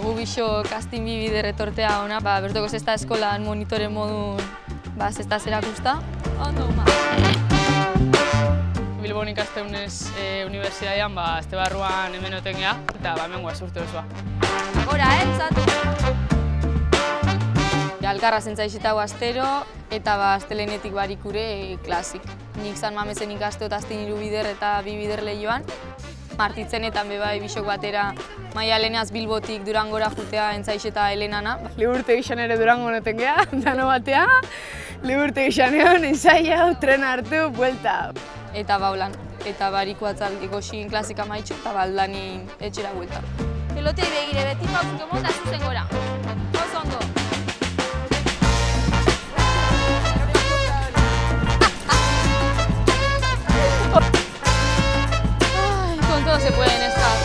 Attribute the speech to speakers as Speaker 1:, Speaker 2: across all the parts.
Speaker 1: gu bixo casting bi bider etortea ona, bertoko zesta eskolan monitore modun zesta zerakusta. Ondo,
Speaker 2: Bilbon ikasteunez unibertsitatean, azte barruan hemen oten geha, eta hemen guaz urte osoa.
Speaker 1: Gora, zatu! Alkarra zentzaixetago astero, eta astelenetik barikure klasik. Nik San Mamesen ikasteot azten 3 bider eta 2 bider lehioan. Martitzenetan bebai bisok batera Maialenaz Bilbotik Durangora jutea entzaixeta Helenana.
Speaker 2: Liburte gixan ere Durango noten geha, dano batea. Liburte gixan egon, ensaia, tren hartu, buelta.
Speaker 1: Eta baulan, eta bariko atzaldiko xin klasika maitxu, eta baldani etxera buelta. Pelotei begire, beti pauzuk emon da zuzen gora. Oso ondo. Con todo se pueden estar.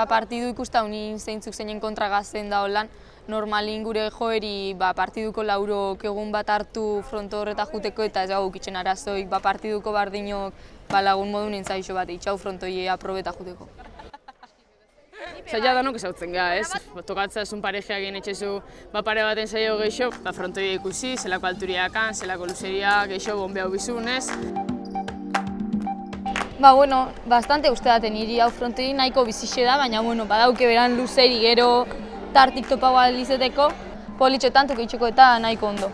Speaker 1: Partidu ikusta unin zeintzuk zeinen kontra gazten da holan, normalin gure joeri partiduko laurok egun bat hartu fronto horreta juteko eta ez gau kitzen arazoik partiduko bardinok lagun modun entzaixo bat itxau frontoi aprobeta juteko.
Speaker 2: Zaila danok ezautzen geha, ez? Tokatza esun parejeak egin etxezu pare baten zailo geixo, frontoi ikusi, zelako alturiakan, zelako luzeria, geixo bombe hau bizun, ez?
Speaker 1: Bastante uste daten hiri hau frontoi nahiko bizixe da, baina badauke beran luzeri gero tartik topagoa lizeteko, politxetan tokitzeko eta nahiko ondo.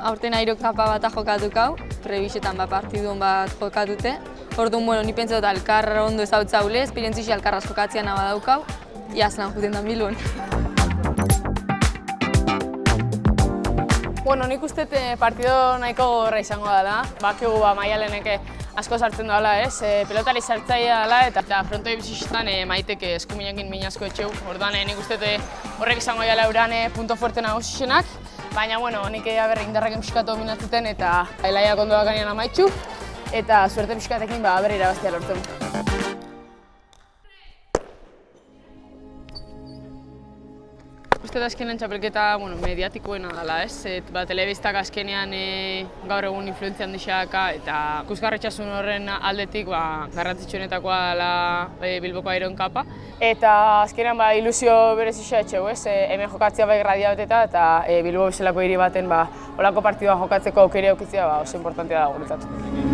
Speaker 1: Aurten airok kapa bat jokatukau, prebisetan partidun bat jokatute. Orduan, ni pentsa dut alkarra ondo ezautzaule, esperientzisi alkarraz jokatzean abadaukau, iazlan juten da Bilbon.
Speaker 2: Nik uste partido nahiko gorra izango dela. Bakigu Maialeneke asko sartzen dela, ez? Pelotari sartzaia dela eta frontoi bizixetan maiteke eskuminakin minazko etxeu. Orduan nik uste horrek izango dela eurane punto fuerte nagusixenak. Baina, nik berri indarrak pixkatu dominatzuten eta helaiak ondo bakanean amaitxu. Eta suerte pixkatekin berri irabaztea lortzen. Uste da azkenean txapelketa mediatikoena dela, ez? Telebistak azkenean gaur egun influentzia handixaka eta ikusgarritxasun horren aldetik garrantzitsuenetakoa dela Bilboko Airon kapa. Eta azkenean ilusio berezia etxeu, ez? Hemen jokatzea gradia beteta eta Bilbo bezalako hiri baten olako partidua jokatzeko aukera aukitzea oso importantea da guretzat.